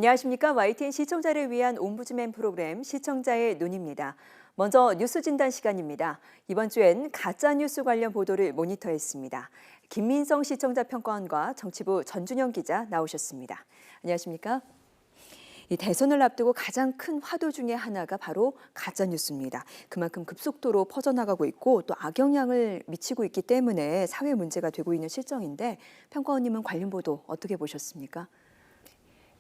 안녕하십니까. YTN 시청자를 위한 옴부즈맨 프로그램 시청자의 눈입니다. 먼저 뉴스 진단 시간입니다. 이번 주엔 가짜뉴스 관련 보도를 모니터했습니다. 김민성 시청자 평가원과 정치부 전준영 기자 나오셨습니다. 안녕하십니까. 이 대선을 앞두고 가장 큰 화두 중에 하나가 바로 가짜뉴스입니다. 그만큼 급속도로 퍼져나가고 있고 또 악영향을 미치고 있기 때문에 사회 문제가 되고 있는 실정인데 평가원님은 관련 보도 어떻게 보셨습니까?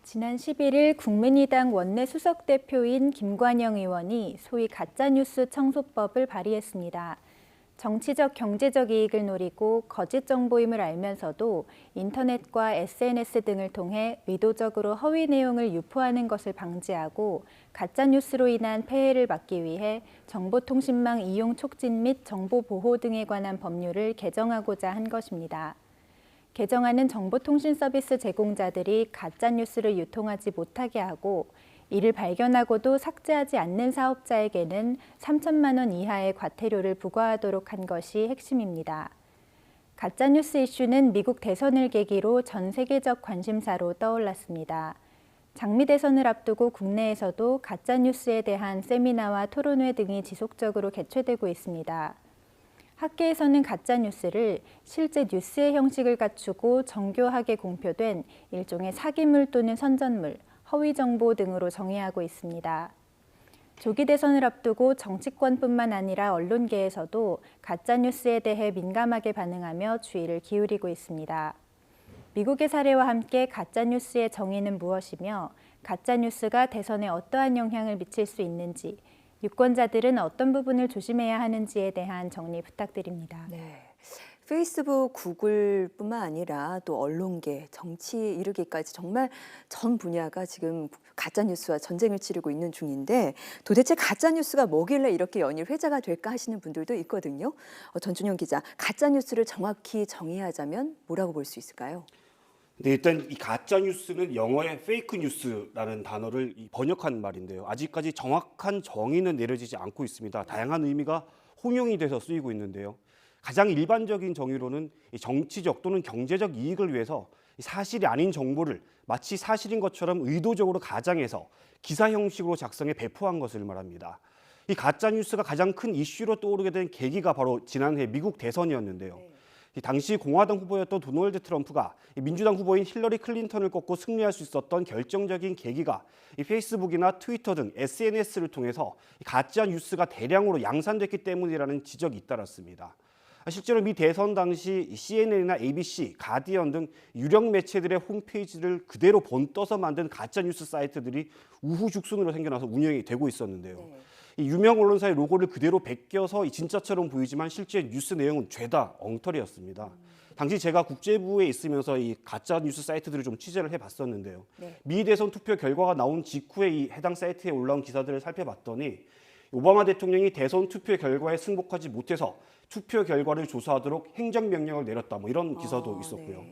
지난 11일 국민의당 원내 수석 대표인 김관영 의원이 소위 가짜뉴스 청소법을 발의했습니다. 정치적, 경제적 이익을 노리고 거짓 정보임을 알면서도 인터넷과 SNS 등을 통해 의도적으로 허위 내용을 유포하는 것을 방지하고 가짜뉴스로 인한 폐해를 막기 위해 정보통신망 이용 촉진 및 정보 보호 등에 관한 법률을 개정하고자 한 것입니다. 개정안은 정보통신 서비스 제공자들이 가짜뉴스를 유통하지 못하게 하고 이를 발견하고도 삭제하지 않는 사업자에게는 3천만 원 이하의 과태료를 부과하도록 한 것이 핵심입니다. 가짜뉴스 이슈는 미국 대선을 계기로 전 세계적 관심사로 떠올랐습니다. 장미 대선을 앞두고 국내에서도 가짜뉴스에 대한 세미나와 토론회 등이 지속적으로 개최되고 있습니다. 학계에서는 가짜뉴스를 실제 뉴스의 형식을 갖추고 정교하게 공표된 일종의 사기물 또는 선전물, 허위 정보 등으로 정의하고 있습니다. 조기 대선을 앞두고 정치권뿐만 아니라 언론계에서도 가짜뉴스에 대해 민감하게 반응하며 주의를 기울이고 있습니다. 미국의 사례와 함께 가짜뉴스의 정의는 무엇이며 가짜뉴스가 대선에 어떠한 영향을 미칠 수 있는지, 유권자들은 어떤 부분을 조심해야 하는지에 대한 정리 부탁드립니다. 네. 페이스북, 구글뿐만 아니라 또 언론계, 정치에 이르기까지 정말 전 분야가 지금 가짜뉴스와 전쟁을 치르고 있는 중인데 도대체 가짜뉴스가 뭐길래 이렇게 연일 회자가 될까 하시는 분들도 있거든요. 전준영 기자, 가짜뉴스를 정확히 정의하자면 뭐라고 볼 수 있을까요? 네, 일단 이 가짜 뉴스는 영어의 페이크 뉴스라는 단어를 번역한 말인데요. 아직까지 정확한 정의는 내려지지 않고 있습니다. 다양한 의미가 혼용이 돼서 쓰이고 있는데요. 가장 일반적인 정의로는 정치적 또는 경제적 이익을 위해서 사실이 아닌 정보를 마치 사실인 것처럼 의도적으로 가장해서 기사 형식으로 작성해 배포한 것을 말합니다. 이 가짜 뉴스가 가장 큰 이슈로 떠오르게 된 계기가 바로 지난해 미국 대선이었는데요. 당시 공화당 후보였던 도널드 트럼프가 민주당 후보인 힐러리 클린턴을 꺾고 승리할 수 있었던 결정적인 계기가 페이스북이나 트위터 등 SNS를 통해서 가짜 뉴스가 대량으로 양산됐기 때문이라는 지적이 잇따랐습니다. 실제로 미 대선 당시 CNN이나 ABC, 가디언 등 유력 매체들의 홈페이지를 그대로 본떠서 만든 가짜 뉴스 사이트들이 우후죽순으로 생겨나서 운영이 되고 있었는데요. 이 유명 언론사의 로고를 그대로 베껴서 진짜처럼 보이지만 실제 뉴스 내용은 죄다 엉터리였습니다. 당시 제가 국제부에 있으면서 이 가짜 뉴스 사이트들을 좀 취재를 해봤었는데요. 미 대선 투표 결과가 나온 직후에 이 해당 사이트에 올라온 기사들을 살펴봤더니 오바마 대통령이 대선 투표 결과에 승복하지 못해서 투표 결과를 조사하도록 행정명령을 내렸다. 이런 기사도 있었고요.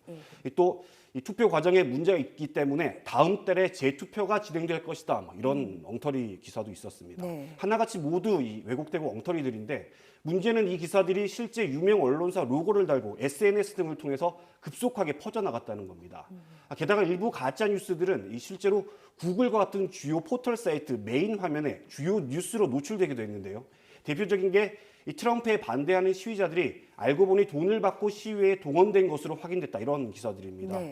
또 이 투표 과정에 문제가 있기 때문에 다음 달에 재투표가 진행될 것이다. 이런 엉터리 기사도 있었습니다. 하나같이 모두 왜곡되고 엉터리들인데 문제는 이 기사들이 실제 유명 언론사 로고를 달고 SNS 등을 통해서 급속하게 퍼져나갔다는 겁니다. 게다가 일부 가짜 뉴스들은 실제로 구글과 같은 주요 포털 사이트 메인 화면에 주요 뉴스로 노출되기도 했는데요. 대표적인 게 이 트럼프에 반대하는 시위자들이 알고 보니 돈을 받고 시위에 동원된 것으로 확인됐다. 이런 기사들입니다.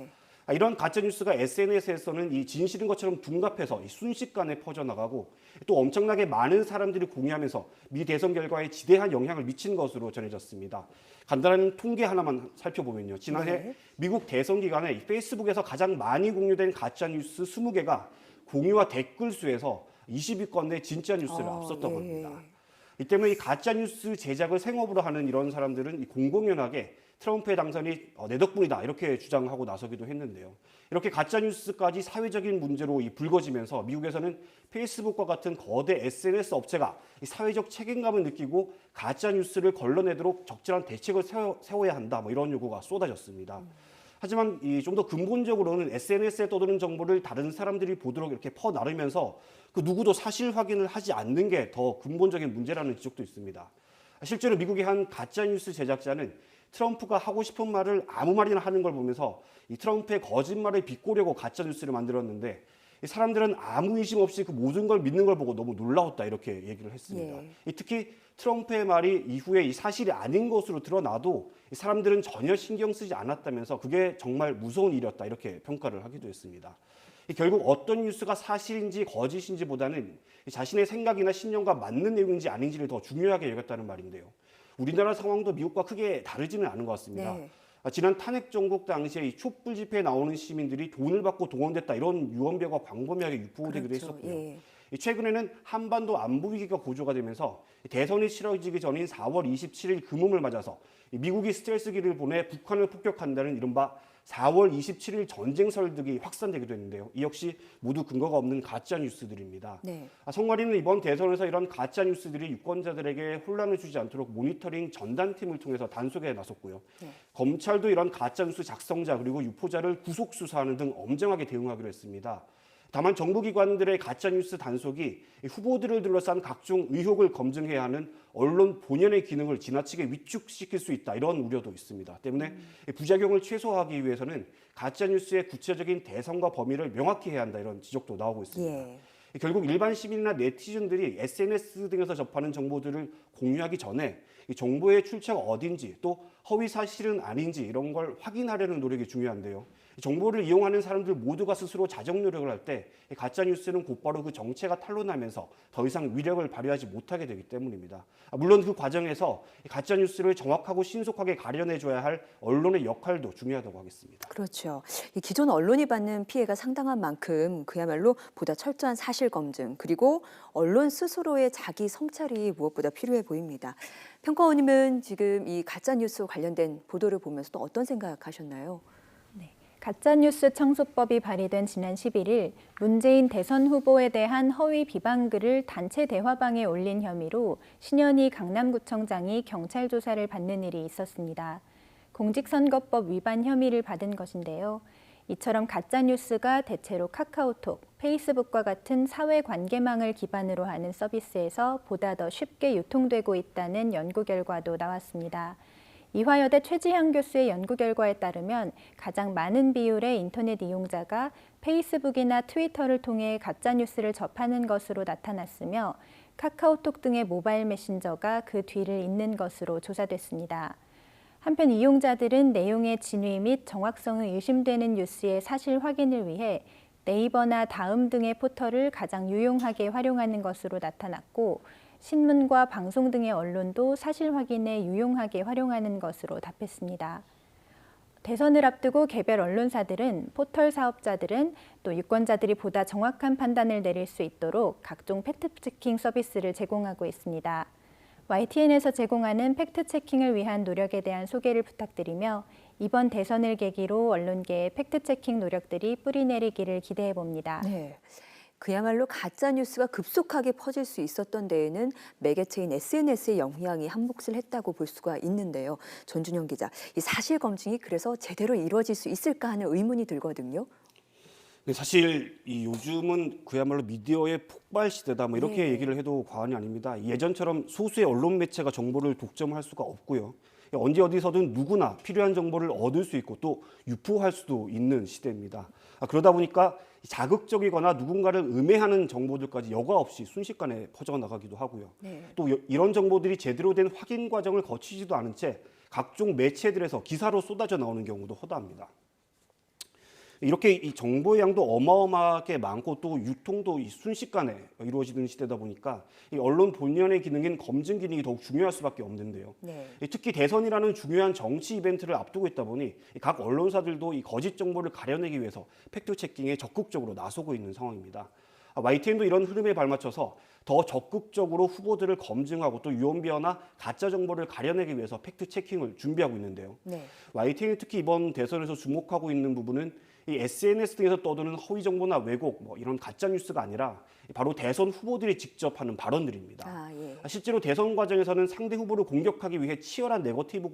이런 가짜뉴스가 SNS에서는 이 진실인 것처럼 둔갑해서 순식간에 퍼져나가고 또 엄청나게 많은 사람들이 공유하면서 미 대선 결과에 지대한 영향을 미친 것으로 전해졌습니다. 간단한 통계 하나만 살펴보면요. 지난해 미국 대선 기간에 이 페이스북에서 가장 많이 공유된 가짜뉴스 20개가 공유와 댓글 수에서 20위권 내 진짜 뉴스를 앞섰던 겁니다. 이 때문에 이 가짜뉴스 제작을 생업으로 하는 이런 사람들은 공공연하게 트럼프의 당선이 내 덕분이다 이렇게 주장하고 나서기도 했는데요. 이렇게 가짜뉴스까지 사회적인 문제로 불거지면서 미국에서는 페이스북과 같은 거대 SNS 업체가 사회적 책임감을 느끼고 가짜뉴스를 걸러내도록 적절한 대책을 세워야 한다 이런 요구가 쏟아졌습니다. 하지만 좀 더 근본적으로는 SNS에 떠도는 정보를 다른 사람들이 보도록 이렇게 퍼나르면서 그 누구도 사실 확인을 하지 않는 게 더 근본적인 문제라는 지적도 있습니다. 실제로 미국의 한 가짜뉴스 제작자는 트럼프가 하고 싶은 말을 아무 말이나 하는 걸 보면서 이 트럼프의 거짓말을 비꼬려고 가짜뉴스를 만들었는데 이 사람들은 아무 의심 없이 그 모든 걸 믿는 걸 보고 너무 놀라웠다 이렇게 얘기를 했습니다. 예. 특히 트럼프의 말이 이후에 이 사실이 아닌 것으로 드러나도 이 사람들은 전혀 신경 쓰지 않았다면서 그게 정말 무서운 일이었다 이렇게 평가를 하기도 했습니다. 결국 어떤 뉴스가 사실인지 거짓인지보다는 자신의 생각이나 신념과 맞는 내용인지 아닌지를 더 중요하게 여겼다는 말인데요. 우리나라 상황도 미국과 크게 다르지는 않은 것 같습니다. 네. 지난 탄핵 정국 당시에 이 촛불 집회에 나오는 시민들이 돈을 받고 동원됐다 이런 유언비어가 광범위하게 유포되기도 그렇죠. 했었고요. 예. 최근에는 한반도 안보 위기가 고조가 되면서 대선이 치러지기 전인 4월 27일 금음을 맞아서 미국이 스텔스기를 보내 북한을 폭격한다는 이른바 4월 27일 전쟁 설득이 확산되기도 했는데요. 이 역시 모두 근거가 없는 가짜 뉴스들입니다. 네. 성관이는 이번 대선에서 이런 가짜 뉴스들이 유권자들에게 혼란을 주지 않도록 모니터링 전단팀을 통해서 단속에 나섰고요. 네. 검찰도 이런 가짜 뉴스 작성자 그리고 유포자를 구속 수사하는 등 엄정하게 대응하기로 했습니다. 다만 정부기관들의 가짜뉴스 단속이 후보들을 둘러싼 각종 의혹을 검증해야 하는 언론 본연의 기능을 지나치게 위축시킬 수 있다 이런 우려도 있습니다. 때문에 부작용을 최소화하기 위해서는 가짜뉴스의 구체적인 대상과 범위를 명확히 해야 한다 이런 지적도 나오고 있습니다. 예. 결국 일반 시민이나 네티즌들이 SNS 등에서 접하는 정보들을 공유하기 전에 이 정보의 출처가 어딘지 또 허위 사실은 아닌지 이런 걸 확인하려는 노력이 중요한데요. 정보를 이용하는 사람들 모두가 스스로 자정 노력을 할 때 가짜 뉴스는 곧바로 그 정체가 탄로나면서 더 이상 위력을 발휘하지 못하게 되기 때문입니다. 물론 그 과정에서 가짜 뉴스를 정확하고 신속하게 가려내줘야 할 언론의 역할도 중요하다고 하겠습니다. 그렇죠. 이 기존 언론이 받는 피해가 상당한 만큼 그야말로 보다 철저한 사실 검증 그리고 언론 스스로의 자기 성찰이 무엇보다 필요해 보입니다. 평가원님은 지금 이 가짜 뉴스 관련된 보도를 보면서 또 어떤 생각하셨나요? 가짜뉴스 청소법이 발의된 지난 11일 문재인 대선 후보에 대한 허위 비방글을 단체 대화방에 올린 혐의로 신현희 강남구청장이 경찰 조사를 받는 일이 있었습니다. 공직선거법 위반 혐의를 받은 것인데요. 이처럼 가짜뉴스가 대체로 카카오톡, 페이스북과 같은 사회관계망을 기반으로 하는 서비스에서 보다 더 쉽게 유통되고 있다는 연구 결과도 나왔습니다. 이화여대 최지향 교수의 연구 결과에 따르면 가장 많은 비율의 인터넷 이용자가 페이스북이나 트위터를 통해 가짜뉴스를 접하는 것으로 나타났으며 카카오톡 등의 모바일 메신저가 그 뒤를 잇는 것으로 조사됐습니다. 한편 이용자들은 내용의 진위 및 정확성이 의심되는 뉴스의 사실 확인을 위해 네이버나 다음 등의 포털을 가장 유용하게 활용하는 것으로 나타났고 신문과 방송 등의 언론도 사실 확인에 유용하게 활용하는 것으로 답했습니다. 대선을 앞두고 개별 언론사들은 포털 사업자들은 또 유권자들이 보다 정확한 판단을 내릴 수 있도록 각종 팩트체킹 서비스를 제공하고 있습니다. YTN에서 제공하는 팩트체킹을 위한 노력에 대한 소개를 부탁드리며 이번 대선을 계기로 언론계의 팩트체킹 노력들이 뿌리내리기를 기대해 봅니다. 네. 그야말로 가짜 뉴스가 급속하게 퍼질 수 있었던 데에는 매개체인 SNS의 영향이 한 몫을 했다고 볼 수가 있는데요. 전준영 기자, 이 사실 검증이 그래서 제대로 이루어질 수 있을까 하는 의문이 들거든요. 네, 사실 요즘은 그야말로 미디어의 폭발 시대다 뭐 이렇게 네. 얘기를 해도 과언이 아닙니다. 예전처럼 소수의 언론 매체가 정보를 독점할 수가 없고요. 언제 어디서든 누구나 필요한 정보를 얻을 수 있고 또 유포할 수도 있는 시대입니다. 그러다 보니까 자극적이거나 누군가를 음해하는 정보들까지 여과 없이 순식간에 퍼져나가기도 하고요. 네. 또 이런 정보들이 제대로 된 확인 과정을 거치지도 않은 채 각종 매체들에서 기사로 쏟아져 나오는 경우도 허다합니다. 이렇게 이 정보의 양도 어마어마하게 많고 또 유통도 순식간에 이루어지는 시대다 보니까 이 언론 본연의 기능인 검증 기능이 더욱 중요할 수밖에 없는데요. 네. 특히 대선이라는 중요한 정치 이벤트를 앞두고 있다 보니 각 언론사들도 이 거짓 정보를 가려내기 위해서 팩트 체킹에 적극적으로 나서고 있는 상황입니다. YTN도 이런 흐름에 발맞춰서 더 적극적으로 후보들을 검증하고 또 유언비어나 가짜 정보를 가려내기 위해서 팩트 체킹을 준비하고 있는데요. 네. YTN이 특히 이번 대선에서 주목하고 있는 부분은 이 SNS 등에서 떠도는 허위 정보나 왜곡, 이런 가짜 뉴스가 아니라 바로 대선 후보들이 직접 하는 발언들입니다. 예. 실제로 대선 과정에서는 상대 후보를 공격하기 위해 치열한 네거티브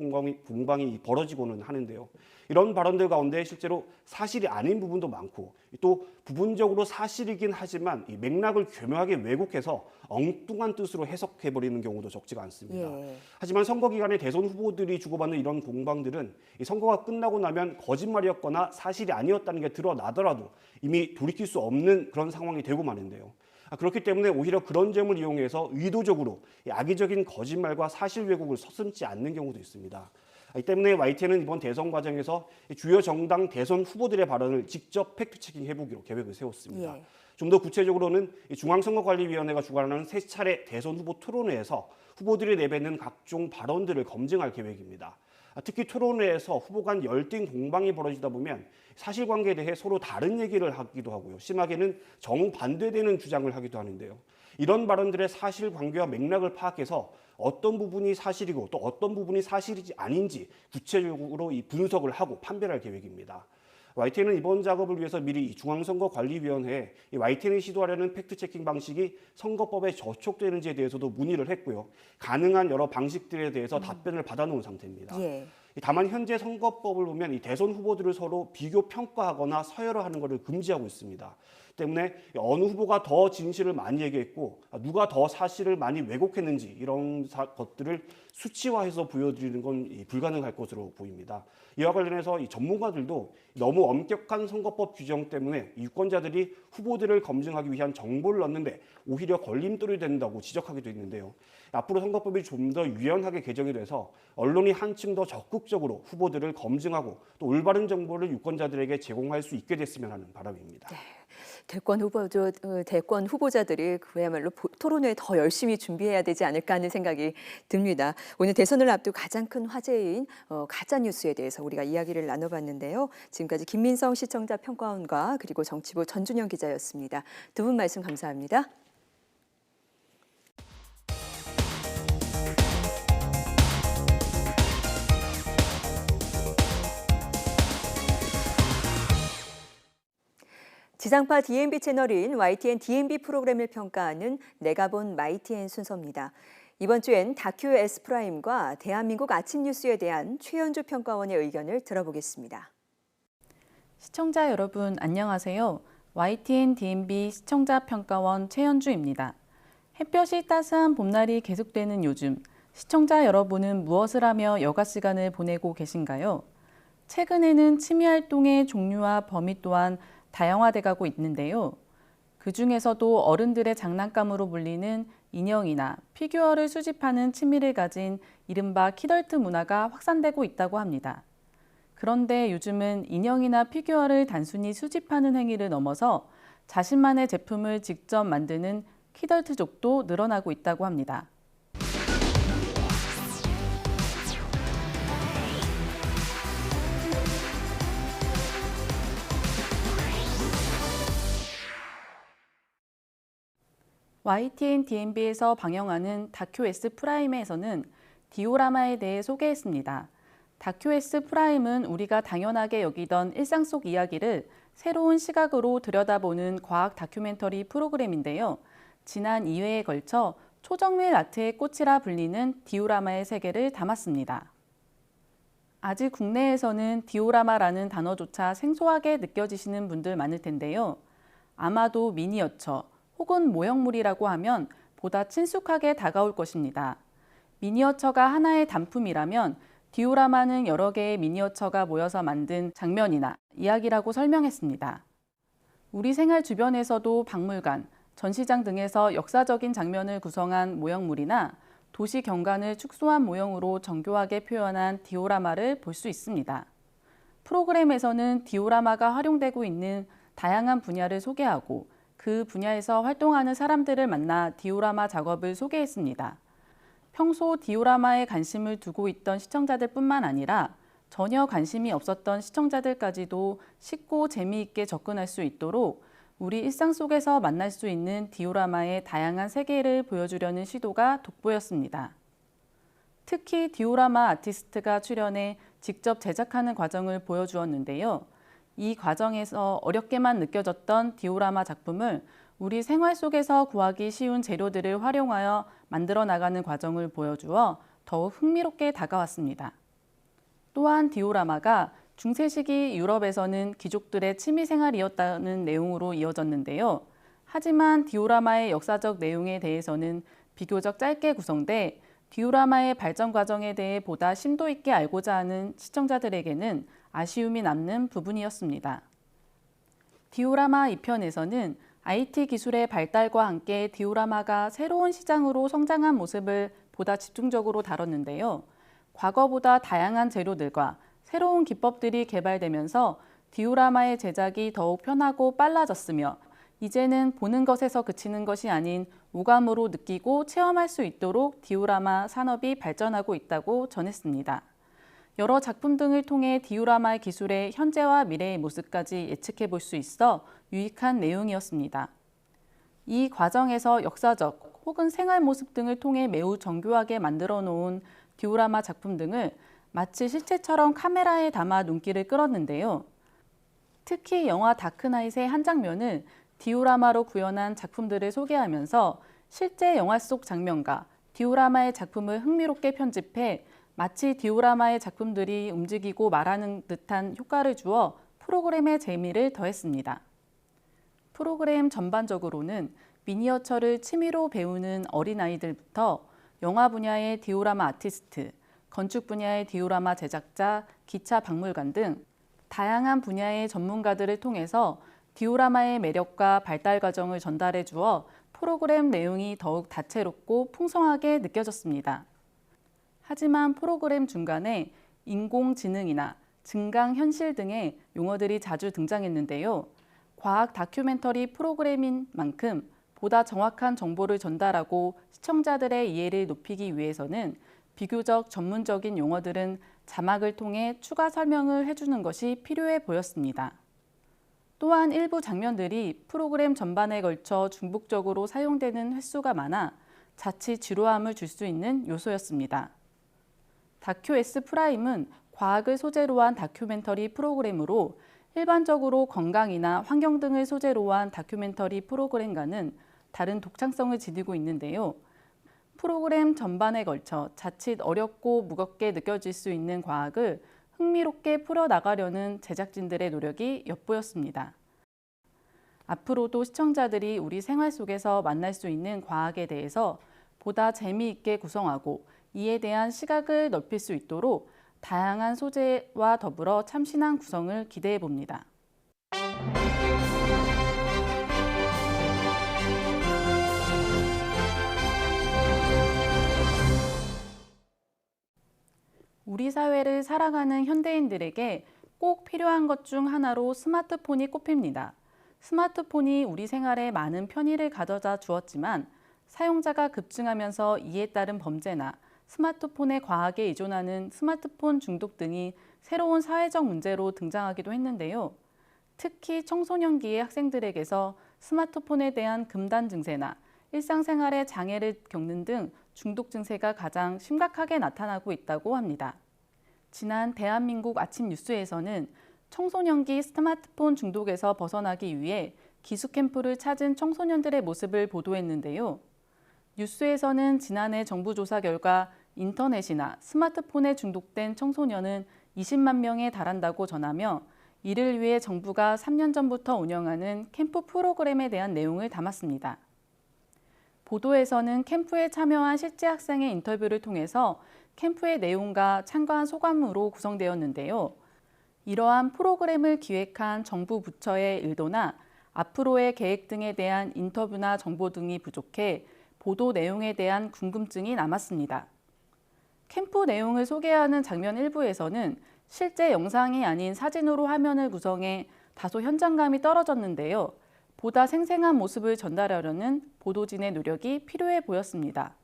공방이 벌어지고는 하는데요. 이런 발언들 가운데 실제로 사실이 아닌 부분도 많고 또 부분적으로 사실이긴 하지만 이 맥락을 교묘하게 왜곡해서 엉뚱한 뜻으로 해석해버리는 경우도 적지가 않습니다. 예. 하지만 선거 기간에 대선 후보들이 주고받는 이런 공방들은 이 선거가 끝나고 나면 거짓말이었거나 사실이 아니었다는 게 드러나더라도 이미 돌이킬 수 없는 그런 상황이 되고 마는데요. 그렇기 때문에 오히려 그런 점을 이용해서 의도적으로 악의적인 거짓말과 사실 왜곡을 서슴지 않는 경우도 있습니다. 이 때문에 YTN은 이번 대선 과정에서 주요 정당 대선 후보들의 발언을 직접 팩트체킹 해보기로 계획을 세웠습니다. 예. 좀 더 구체적으로는 중앙선거관리위원회가 주관하는 3차례 대선 후보 토론회에서 후보들이 내뱉는 각종 발언들을 검증할 계획입니다. 특히 토론회에서 후보 간 열띤 공방이 벌어지다 보면 사실관계에 대해 서로 다른 얘기를 하기도 하고요. 심하게는 정반대되는 주장을 하기도 하는데요. 이런 발언들의 사실관계와 맥락을 파악해서 어떤 부분이 사실이고 또 어떤 부분이 사실이지 아닌지 구체적으로 이 분석을 하고 판별할 계획입니다. YTN은 이번 작업을 위해서 미리 중앙선거관리위원회에 YTN이 시도하려는 팩트체킹 방식이 선거법에 저촉되는지에 대해서도 문의를 했고요. 가능한 여러 방식들에 대해서 답변을 받아놓은 상태입니다. 예. 다만 현재 선거법을 보면 이 대선 후보들을 서로 비교 평가하거나 서열화하는 것을 금지하고 있습니다. 때문에 어느 후보가 더 진실을 많이 얘기했고 누가 더 사실을 많이 왜곡했는지 이런 것들을 수치화해서 보여드리는 건 불가능할 것으로 보입니다. 이와 관련해서 이 전문가들도 너무 엄격한 선거법 규정 때문에 유권자들이 후보들을 검증하기 위한 정보를 넣는데 오히려 걸림돌이 된다고 지적하기도 했는데요. 앞으로 선거법이 좀 더 유연하게 개정이 돼서 언론이 한층 더 적극적으로 후보들을 검증하고 또 올바른 정보를 유권자들에게 제공할 수 있게 됐으면 하는 바람입니다. 네. 대권 후보자들이 그야말로 토론회 더 열심히 준비해야 되지 않을까 하는 생각이 듭니다. 오늘 대선을 앞두고 가장 큰 화제인 가짜 뉴스에 대해서 우리가 이야기를 나눠봤는데요. 지금까지 김민성 시청자 평가원과 그리고 정치부 전준영 기자였습니다. 두 분 말씀 감사합니다. 지상파 DMB 채널인 YTN DMB 프로그램을 평가하는 내가 본 YTN 순서입니다. 이번 주엔 다큐 S프라임과 대한민국 아침 뉴스에 대한 최현주 평가원의 의견을 들어보겠습니다. 시청자 여러분 안녕하세요. YTN DMB 시청자 평가원 최현주입니다. 햇볕이 따스한 봄날이 계속되는 요즘 시청자 여러분은 무엇을 하며 여가 시간을 보내고 계신가요? 최근에는 취미 활동의 종류와 범위 또한 다양화돼가고 있는데요. 그중에서도 어른들의 장난감으로 불리는 인형이나 피규어를 수집하는 취미를 가진 이른바 키덜트 문화가 확산되고 있다고 합니다. 그런데 요즘은 인형이나 피규어를 단순히 수집하는 행위를 넘어서 자신만의 제품을 직접 만드는 키덜트족도 늘어나고 있다고 합니다. YTN DMB에서 방영하는 다큐 S프라임에서는 디오라마에 대해 소개했습니다. 다큐 S프라임은 우리가 당연하게 여기던 일상 속 이야기를 새로운 시각으로 들여다보는 과학 다큐멘터리 프로그램인데요. 지난 2회에 걸쳐 초정밀 아트의 꽃이라 불리는 디오라마의 세계를 담았습니다. 아직 국내에서는 디오라마라는 단어조차 생소하게 느껴지시는 분들 많을 텐데요. 아마도 미니어처 혹은 모형물이라고 하면 보다 친숙하게 다가올 것입니다. 미니어처가 하나의 단품이라면 디오라마는 여러 개의 미니어처가 모여서 만든 장면이나 이야기라고 설명했습니다. 우리 생활 주변에서도 박물관, 전시장 등에서 역사적인 장면을 구성한 모형물이나 도시 경관을 축소한 모형으로 정교하게 표현한 디오라마를 볼 수 있습니다. 프로그램에서는 디오라마가 활용되고 있는 다양한 분야를 소개하고 그 분야에서 활동하는 사람들을 만나 디오라마 작업을 소개했습니다. 평소 디오라마에 관심을 두고 있던 시청자들뿐만 아니라 전혀 관심이 없었던 시청자들까지도 쉽고 재미있게 접근할 수 있도록 우리 일상 속에서 만날 수 있는 디오라마의 다양한 세계를 보여주려는 시도가 돋보였습니다. 특히 디오라마 아티스트가 출연해 직접 제작하는 과정을 보여주었는데요. 이 과정에서 어렵게만 느껴졌던 디오라마 작품을 우리 생활 속에서 구하기 쉬운 재료들을 활용하여 만들어 나가는 과정을 보여주어 더욱 흥미롭게 다가왔습니다. 또한 디오라마가 중세시기 유럽에서는 귀족들의 취미생활이었다는 내용으로 이어졌는데요. 하지만 디오라마의 역사적 내용에 대해서는 비교적 짧게 구성돼 디오라마의 발전 과정에 대해 보다 심도 있게 알고자 하는 시청자들에게는 아쉬움이 남는 부분이었습니다. 디오라마 2편에서는 IT 기술의 발달과 함께 디오라마가 새로운 시장으로 성장한 모습을 보다 집중적으로 다뤘는데요. 과거보다 다양한 재료들과 새로운 기법들이 개발되면서 디오라마의 제작이 더욱 편하고 빨라졌으며 이제는 보는 것에서 그치는 것이 아닌 오감으로 느끼고 체험할 수 있도록 디오라마 산업이 발전하고 있다고 전했습니다. 여러 작품 등을 통해 디오라마의 기술의 현재와 미래의 모습까지 예측해 볼 수 있어 유익한 내용이었습니다. 이 과정에서 역사적 혹은 생활 모습 등을 통해 매우 정교하게 만들어 놓은 디오라마 작품 등을 마치 실제처럼 카메라에 담아 눈길을 끌었는데요. 특히 영화 다크나잇의 한 장면은 디오라마로 구현한 작품들을 소개하면서 실제 영화 속 장면과 디오라마의 작품을 흥미롭게 편집해 마치 디오라마의 작품들이 움직이고 말하는 듯한 효과를 주어 프로그램의 재미를 더했습니다. 프로그램 전반적으로는 미니어처를 취미로 배우는 어린아이들부터 영화 분야의 디오라마 아티스트, 건축 분야의 디오라마 제작자, 기차 박물관 등 다양한 분야의 전문가들을 통해서 디오라마의 매력과 발달 과정을 전달해 주어 프로그램 내용이 더욱 다채롭고 풍성하게 느껴졌습니다. 하지만 프로그램 중간에 인공지능이나 증강현실 등의 용어들이 자주 등장했는데요. 과학 다큐멘터리 프로그램인 만큼 보다 정확한 정보를 전달하고 시청자들의 이해를 높이기 위해서는 비교적 전문적인 용어들은 자막을 통해 추가 설명을 해주는 것이 필요해 보였습니다. 또한 일부 장면들이 프로그램 전반에 걸쳐 중복적으로 사용되는 횟수가 많아 자칫 지루함을 줄 수 있는 요소였습니다. 다큐 S 프라임은 과학을 소재로 한 다큐멘터리 프로그램으로 일반적으로 건강이나 환경 등을 소재로 한 다큐멘터리 프로그램과는 다른 독창성을 지니고 있는데요. 프로그램 전반에 걸쳐 자칫 어렵고 무겁게 느껴질 수 있는 과학을 흥미롭게 풀어나가려는 제작진들의 노력이 엿보였습니다. 앞으로도 시청자들이 우리 생활 속에서 만날 수 있는 과학에 대해서 보다 재미있게 구성하고 이에 대한 시각을 넓힐 수 있도록 다양한 소재와 더불어 참신한 구성을 기대해 봅니다. 우리 사회를 살아가는 현대인들에게 꼭 필요한 것 중 하나로 스마트폰이 꼽힙니다. 스마트폰이 우리 생활에 많은 편의를 가져다 주었지만 사용자가 급증하면서 이에 따른 범죄나 스마트폰에 과하게 의존하는 스마트폰 중독 등이 새로운 사회적 문제로 등장하기도 했는데요. 특히 청소년기의 학생들에게서 스마트폰에 대한 금단 증세나 일상생활에 장애를 겪는 등 중독 증세가 가장 심각하게 나타나고 있다고 합니다. 지난 대한민국 아침 뉴스에서는 청소년기 스마트폰 중독에서 벗어나기 위해 기숙캠프를 찾은 청소년들의 모습을 보도했는데요. 뉴스에서는 지난해 정부 조사 결과 인터넷이나 스마트폰에 중독된 청소년은 20만 명에 달한다고 전하며 이를 위해 정부가 3년 전부터 운영하는 캠프 프로그램에 대한 내용을 담았습니다. 보도에서는 캠프에 참여한 실제 학생의 인터뷰를 통해서 캠프의 내용과 참가한 소감으로 구성되었는데요. 이러한 프로그램을 기획한 정부 부처의 의도나 앞으로의 계획 등에 대한 인터뷰나 정보 등이 부족해 보도 내용에 대한 궁금증이 남았습니다. 캠프 내용을 소개하는 장면 일부에서는 실제 영상이 아닌 사진으로 화면을 구성해 다소 현장감이 떨어졌는데요. 보다 생생한 모습을 전달하려는 보도진의 노력이 필요해 보였습니다.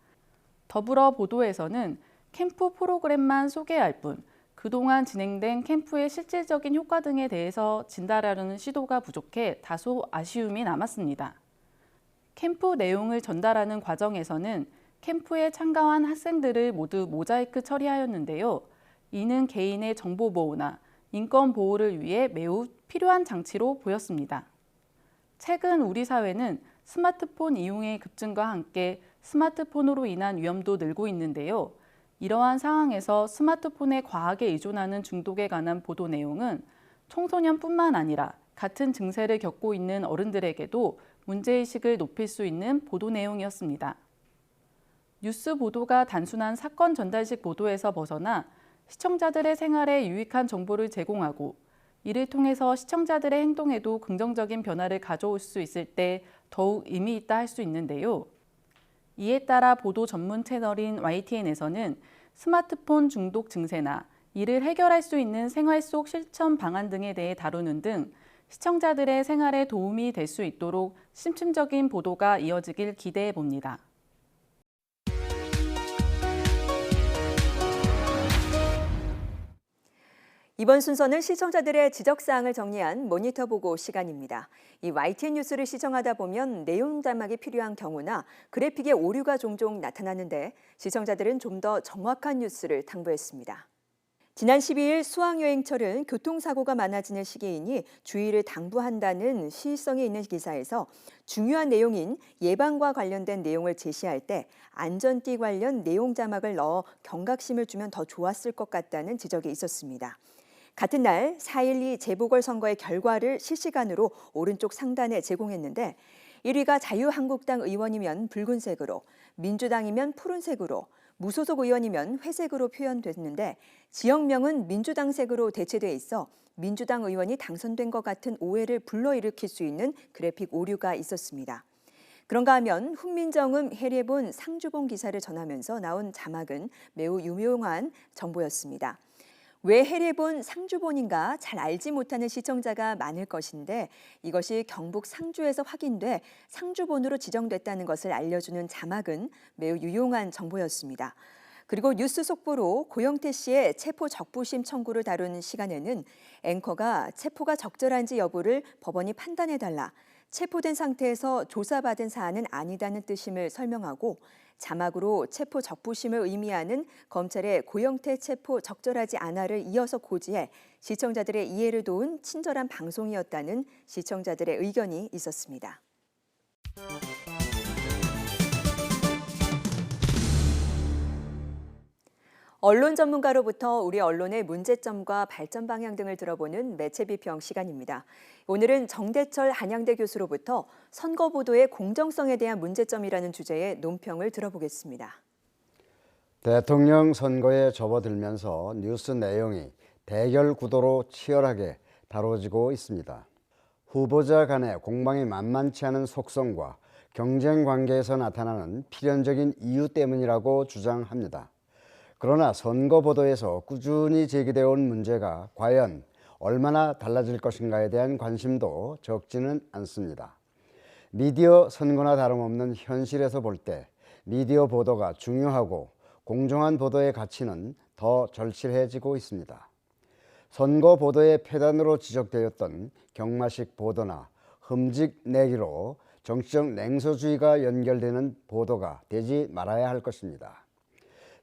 더불어 보도에서는 캠프 프로그램만 소개할 뿐 그동안 진행된 캠프의 실질적인 효과 등에 대해서 진단하려는 시도가 부족해 다소 아쉬움이 남았습니다. 캠프 내용을 전달하는 과정에서는 캠프에 참가한 학생들을 모두 모자이크 처리하였는데요. 이는 개인의 정보 보호나 인권 보호를 위해 매우 필요한 장치로 보였습니다. 최근 우리 사회는 스마트폰 이용의 급증과 함께 스마트폰으로 인한 위험도 늘고 있는데요. 이러한 상황에서 스마트폰에 과하게 의존하는 중독에 관한 보도 내용은 청소년뿐만 아니라 같은 증세를 겪고 있는 어른들에게도 문제의식을 높일 수 있는 보도 내용이었습니다. 뉴스 보도가 단순한 사건 전달식 보도에서 벗어나 시청자들의 생활에 유익한 정보를 제공하고 이를 통해서 시청자들의 행동에도 긍정적인 변화를 가져올 수 있을 때 더욱 의미 있다 할 수 있는데요. 이에 따라 보도 전문 채널인 YTN에서는 스마트폰 중독 증세나 이를 해결할 수 있는 생활 속 실천 방안 등에 대해 다루는 등 시청자들의 생활에 도움이 될 수 있도록 심층적인 보도가 이어지길 기대해 봅니다. 이번 순서는 시청자들의 지적사항을 정리한 모니터 보고 시간입니다. 이 YTN 뉴스를 시청하다 보면 내용 자막이 필요한 경우나 그래픽의 오류가 종종 나타나는데 시청자들은 좀 더 정확한 뉴스를 당부했습니다. 지난 12일 수학여행철은 교통사고가 많아지는 시기이니 주의를 당부한다는 시의성이 있는 기사에서 중요한 내용인 예방과 관련된 내용을 제시할 때 안전띠 관련 내용 자막을 넣어 경각심을 주면 더 좋았을 것 같다는 지적이 있었습니다. 같은 날 4.12 재보궐선거의 결과를 실시간으로 오른쪽 상단에 제공했는데 1위가 자유한국당 의원이면 붉은색으로, 민주당이면 푸른색으로, 무소속 의원이면 회색으로 표현됐는데 지역명은 민주당색으로 대체돼 있어 민주당 의원이 당선된 것 같은 오해를 불러일으킬 수 있는 그래픽 오류가 있었습니다. 그런가 하면 훈민정음 해례본 상주본 기사를 전하면서 나온 자막은 매우 유용한 정보였습니다. 왜 해례본 상주본인가 잘 알지 못하는 시청자가 많을 것인데 이것이 경북 상주에서 확인돼 상주본으로 지정됐다는 것을 알려주는 자막은 매우 유용한 정보였습니다. 그리고 뉴스 속보로 고영태 씨의 체포 적부심 청구를 다룬 시간에는 앵커가 체포가 적절한지 여부를 법원이 판단해달라, 체포된 상태에서 조사받은 사안은 아니다는 뜻임을 설명하고 자막으로 체포 적부심을 의미하는 검찰의 고영태 체포 적절하지 않아를 이어서 고지해 시청자들의 이해를 도운 친절한 방송이었다는 시청자들의 의견이 있었습니다. 언론 전문가로부터 우리 언론의 문제점과 발전 방향 등을 들어보는 매체 비평 시간입니다. 오늘은 정대철 한양대 교수로부터 선거 보도의 공정성에 대한 문제점이라는 주제의 논평을 들어보겠습니다. 대통령 선거에 접어들면서 뉴스 내용이 대결 구도로 치열하게 다뤄지고 있습니다. 후보자 간의 공방이 만만치 않은 속성과 경쟁 관계에서 나타나는 필연적인 이유 때문이라고 주장합니다. 그러나 선거 보도에서 꾸준히 제기되어 온 문제가 과연 얼마나 달라질 것인가에 대한 관심도 적지는 않습니다. 미디어 선거나 다름없는 현실에서 볼 때 미디어 보도가 중요하고 공정한 보도의 가치는 더 절실해지고 있습니다. 선거 보도의 폐단으로 지적되었던 경마식 보도나 흠집 내기로 정치적 냉소주의가 연결되는 보도가 되지 말아야 할 것입니다.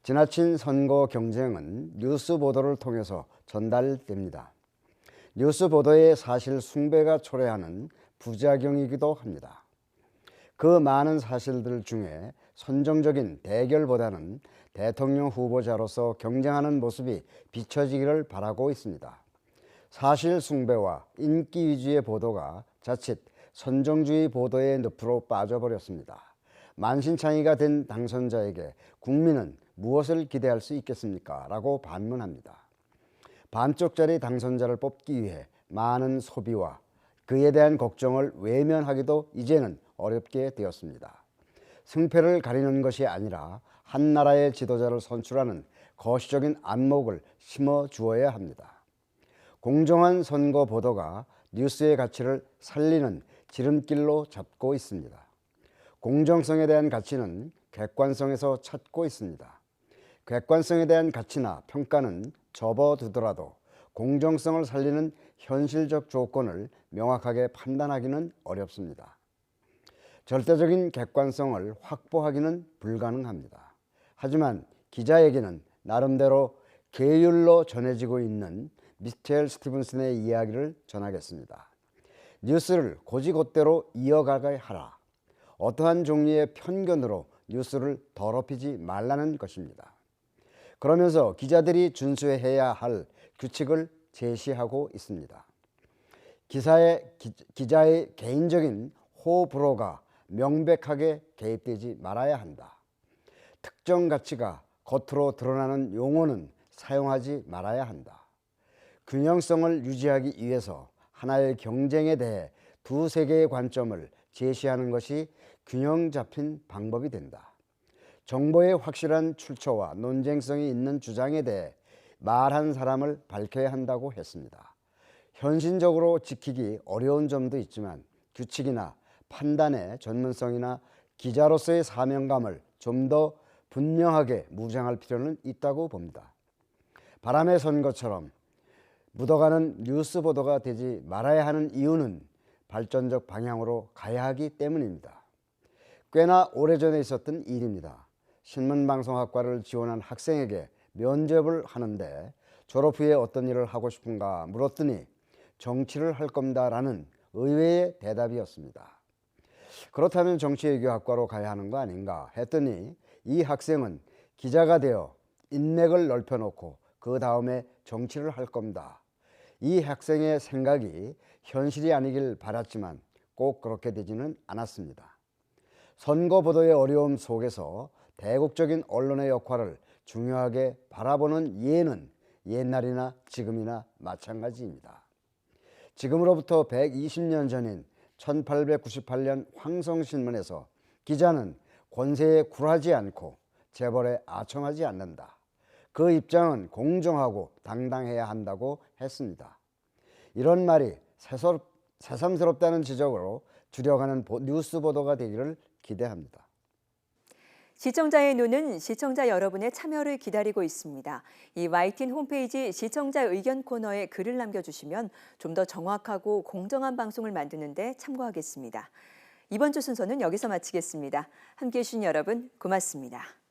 지나친 선거 경쟁은 뉴스 보도를 통해서 전달됩니다. 뉴스 보도의 사실 숭배가 초래하는 부작용이기도 합니다. 그 많은 사실들 중에 선정적인 대결보다는 대통령 후보자로서 경쟁하는 모습이 비춰지기를 바라고 있습니다. 사실 숭배와 인기 위주의 보도가 자칫 선정주의 보도의 늪으로 빠져버렸습니다. 만신창이가 된 당선자에게 국민은 무엇을 기대할 수 있겠습니까? 라고 반문합니다. 반쪽짜리 당선자를 뽑기 위해 많은 소비와 그에 대한 걱정을 외면하기도 이제는 어렵게 되었습니다. 승패를 가리는 것이 아니라 한 나라의 지도자를 선출하는 거시적인 안목을 심어 주어야 합니다. 공정한 선거 보도가 뉴스의 가치를 살리는 지름길로 잡고 있습니다. 공정성에 대한 가치는 객관성에서 찾고 있습니다. 객관성에 대한 가치나 평가는 접어두더라도 공정성을 살리는 현실적 조건을 명확하게 판단하기는 어렵습니다. 절대적인 객관성을 확보하기는 불가능합니다. 하지만 기자에게는 나름대로 계율로 전해지고 있는 미스텔 스티븐슨의 이야기를 전하겠습니다. 뉴스를 곧이곧대로 이어가게 하라. 어떠한 종류의 편견으로 뉴스를 더럽히지 말라는 것입니다. 그러면서 기자들이 준수해야 할 규칙을 제시하고 있습니다. 기자의 개인적인 호불호가 명백하게 개입되지 말아야 한다. 특정 가치가 겉으로 드러나는 용어는 사용하지 말아야 한다. 균형성을 유지하기 위해서 하나의 경쟁에 대해 두세 개의 관점을 제시하는 것이 균형 잡힌 방법이 된다. 정보의 확실한 출처와 논쟁성이 있는 주장에 대해 말한 사람을 밝혀야 한다고 했습니다. 현실적으로 지키기 어려운 점도 있지만 규칙이나 판단의 전문성이나 기자로서의 사명감을 좀 더 분명하게 무장할 필요는 있다고 봅니다. 바람에 선 것처럼 묻어가는 뉴스 보도가 되지 말아야 하는 이유는 발전적 방향으로 가야 하기 때문입니다. 꽤나 오래전에 있었던 일입니다. 신문방송학과를 지원한 학생에게 면접을 하는데 졸업 후에 어떤 일을 하고 싶은가 물었더니 정치를 할 겁니다라는 의외의 대답이었습니다. 그렇다면 정치외교학과로 가야 하는 거 아닌가 했더니 이 학생은 기자가 되어 인맥을 넓혀놓고 그 다음에 정치를 할 겁니다. 이 학생의 생각이 현실이 아니길 바랐지만 꼭 그렇게 되지는 않았습니다. 선거 보도의 어려움 속에서 대국적인 언론의 역할을 중요하게 바라보는 이해는 옛날이나 지금이나 마찬가지입니다. 지금으로부터 120년 전인 1898년 황성신문에서 기자는 권세에 굴하지 않고 재벌에 아청하지 않는다. 그 입장은 공정하고 당당해야 한다고 했습니다. 이런 말이 새삼스럽다는 지적으로 줄여가는 뉴스 보도가 되기를 기대합니다. 시청자의 눈은 시청자 여러분의 참여를 기다리고 있습니다. 이 YTN 홈페이지 시청자 의견 코너에 글을 남겨주시면 좀 더 정확하고 공정한 방송을 만드는 데 참고하겠습니다. 이번 주 순서는 여기서 마치겠습니다. 함께해 주신 여러분 고맙습니다.